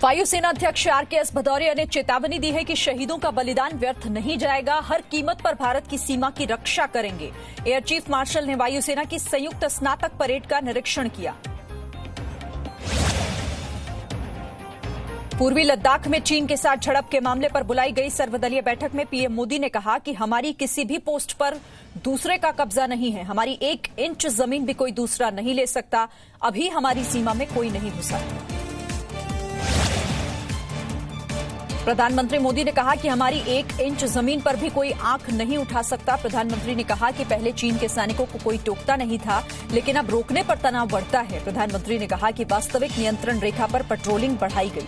वायुसेना अध्यक्ष आरकेएस भदौरिया ने चेतावनी दी है कि शहीदों का बलिदान व्यर्थ नहीं जाएगा, हर कीमत पर भारत की सीमा की रक्षा करेंगे। एयर चीफ मार्शल ने वायुसेना की संयुक्त स्नातक परेड का निरीक्षण किया। पूर्वी लद्दाख में चीन के साथ झड़प के मामले पर बुलाई गई सर्वदलीय बैठक में पीएम मोदी ने कहा कि हमारी किसी भी पोस्ट पर दूसरे का कब्जा नहीं है, हमारी 1 इंच जमीन भी कोई दूसरा नहीं ले सकता, अभी हमारी सीमा में कोई नहीं घुसा। प्रधानमंत्री मोदी ने कहा कि हमारी 1 इंच जमीन पर भी कोई आंख नहीं उठा सकता। प्रधानमंत्री ने कहा कि पहले चीन के सैनिकों को कोई टोकता नहीं था, लेकिन अब रोकने पर तनाव बढ़ता है। प्रधानमंत्री ने कहा कि वास्तविक नियंत्रण रेखा पर पेट्रोलिंग बढ़ाई गई।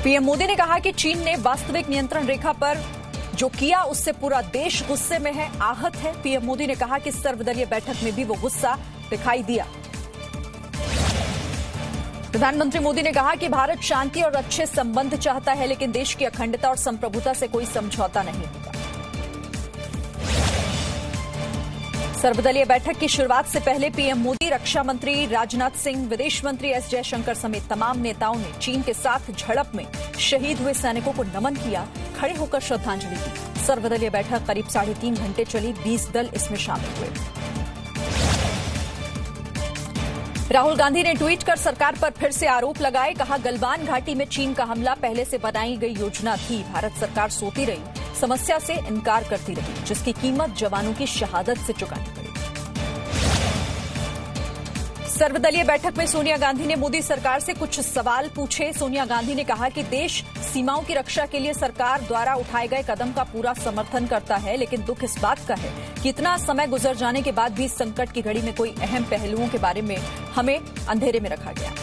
पीएम मोदी ने कहा कि चीन ने वास्तविक नियंत्रण रेखा पर जो किया उससे पूरा देश गुस्से में है, आहत है। पीएम मोदी ने कहा कि सर्वदलीय बैठक में भी वो गुस्सा दिखाई दिया। प्रधानमंत्री मोदी ने कहा कि भारत शांति और अच्छे संबंध चाहता है, लेकिन देश की अखंडता और संप्रभुता से कोई समझौता नहीं होगा। सर्वदलीय बैठक की शुरुआत से पहले पीएम मोदी, रक्षा मंत्री राजनाथ सिंह, विदेश मंत्री एस जयशंकर समेत तमाम नेताओं ने चीन के साथ झड़प में शहीद हुए सैनिकों को नमन किया, खड़े होकर श्रद्धांजलि दी। सर्वदलीय बैठक करीब 3.5 घंटे चली, 20 दल इसमें शामिल हुए। राहुल गांधी ने ट्वीट कर सरकार पर फिर से आरोप लगाए, कहा गलवान घाटी में चीन का हमला पहले से बनाई गई योजना थी, भारत सरकार सोती रही, समस्या से इनकार करती रही, जिसकी कीमत जवानों की शहादत से चुकानी पड़ी। सर्वदलीय बैठक में सोनिया गांधी ने मोदी सरकार से कुछ सवाल पूछे। सोनिया गांधी ने कहा कि देश सीमाओं की रक्षा के लिए सरकार द्वारा उठाए गए कदम का पूरा समर्थन करता है, लेकिन दुख इस बात का है कि इतना समय गुजर जाने के बाद भी इस संकट की घड़ी में कोई अहम पहलुओं के बारे में हमें अंधेरे में रखा गया।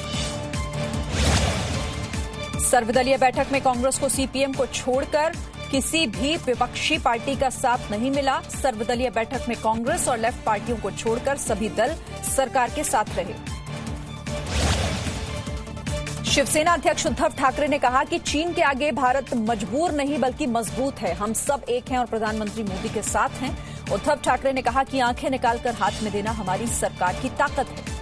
सर्वदलीय बैठक में कांग्रेस को सीपीएम को छोड़कर किसी भी विपक्षी पार्टी का साथ नहीं मिला। सर्वदलीय बैठक में कांग्रेस और लेफ्ट पार्टियों को छोड़कर सभी दल सरकार के साथ रहे। शिवसेना अध्यक्ष उद्धव ठाकरे ने कहा कि चीन के आगे भारत मजबूर नहीं बल्कि मजबूत है, हम सब एक हैं और प्रधानमंत्री मोदी के साथ हैं। उद्धव ठाकरे ने कहा कि आंखें निकालकर हाथ में देना हमारी सरकार की ताकत है।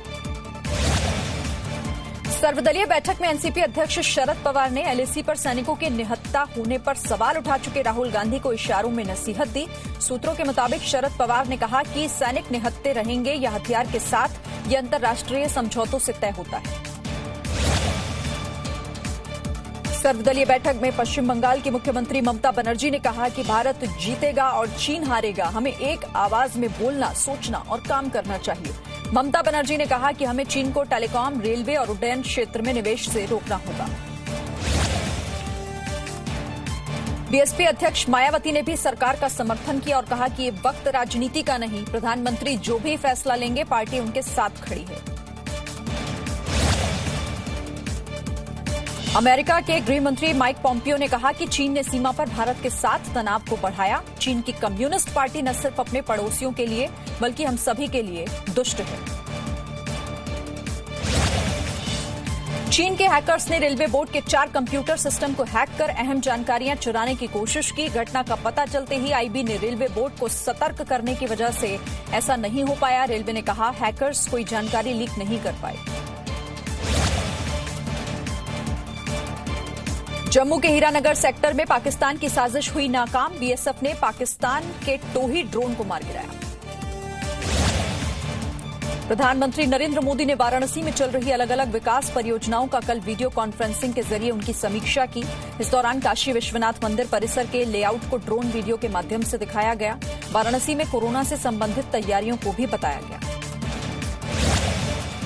सर्वदलीय बैठक में एनसीपी अध्यक्ष शरद पवार ने एलएसी पर सैनिकों के निहत्था होने पर सवाल उठा चुके राहुल गांधी को इशारों में नसीहत दी। सूत्रों के मुताबिक शरद पवार ने कहा कि सैनिक निहत्थे रहेंगे या हथियार के साथ, यह अंतर्राष्ट्रीय समझौतों से तय होता है। सर्वदलीय बैठक में पश्चिम बंगाल की मुख्यमंत्री ममता बनर्जी ने कहा कि भारत जीतेगा और चीन हारेगा, हमें एक आवाज में बोलना, सोचना और काम करना चाहिए। ममता बनर्जी ने कहा कि हमें चीन को टेलीकॉम, रेलवे और उड्डयन क्षेत्र में निवेश से रोकना होगा। बीएसपी अध्यक्ष मायावती ने भी सरकार का समर्थन किया और कहा कि ये वक्त राजनीति का नहीं, प्रधानमंत्री जो भी फैसला लेंगे पार्टी उनके साथ खड़ी है। अमेरिका के गृह मंत्री माइक पॉम्पियो ने कहा कि चीन ने सीमा पर भारत के साथ तनाव को बढ़ाया। चीन की कम्युनिस्ट पार्टी न सिर्फ अपने पड़ोसियों के लिए बल्कि हम सभी के लिए दुष्ट है। चीन के हैकर्स ने रेलवे बोर्ड के 4 कंप्यूटर सिस्टम को हैक कर अहम जानकारियां चुराने की कोशिश की। घटना का पता चलते ही आईबी ने रेलवे बोर्ड को सतर्क करने की वजह से ऐसा नहीं हो पाया। रेलवे ने कहा हैकर्स कोई जानकारी लीक नहीं कर पाए। जम्मू के हीरानगर सेक्टर में पाकिस्तान की साजिश हुई नाकाम, बीएसएफ ने पाकिस्तान के टोही ड्रोन को मार गिराया। प्रधानमंत्री नरेंद्र मोदी ने वाराणसी में चल रही अलग अलग विकास परियोजनाओं का कल वीडियो कॉन्फ्रेंसिंग के जरिए उनकी समीक्षा की। इस दौरान काशी विश्वनाथ मंदिर परिसर के लेआउट को ड्रोन वीडियो के माध्यम से दिखाया गया। वाराणसी में कोरोना से संबंधित तैयारियों को भी बताया गया।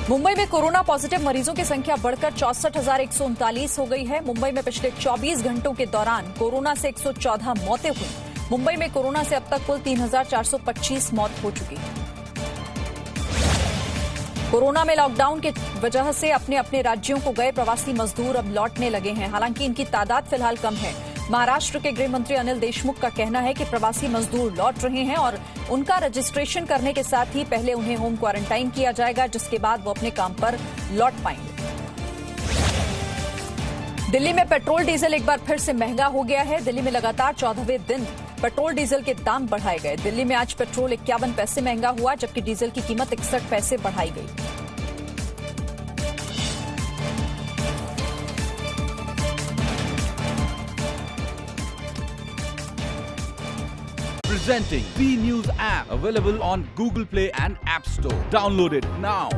मुंबई में कोरोना पॉजिटिव मरीजों की संख्या बढ़कर 64,139 हो गई है। मुंबई में पिछले 24 घंटों के दौरान कोरोना से 114 मौतें हुई। मुंबई में कोरोना से अब तक कुल 3,425 मौत हो चुकी है। कोरोना में लॉकडाउन की वजह से अपने अपने राज्यों को गए प्रवासी मजदूर अब लौटने लगे हैं, हालांकि इनकी तादाद फिलहाल कम है। महाराष्ट्र के गृह मंत्री अनिल देशमुख का कहना है कि प्रवासी मजदूर लौट रहे हैं और उनका रजिस्ट्रेशन करने के साथ ही पहले उन्हें होम क्वारंटाइन किया जाएगा, जिसके बाद वो अपने काम पर लौट पाएंगे। दिल्ली में पेट्रोल डीजल एक बार फिर से महंगा हो गया है। दिल्ली में लगातार 14वें दिन पेट्रोल डीजल के दाम बढ़ाए गए। दिल्ली में आज पेट्रोल 51 पैसे महंगा हुआ, जबकि डीजल की कीमत 61 पैसे बढ़ाई गई। Presenting the News app, available on Google Play and App Store. Download it now.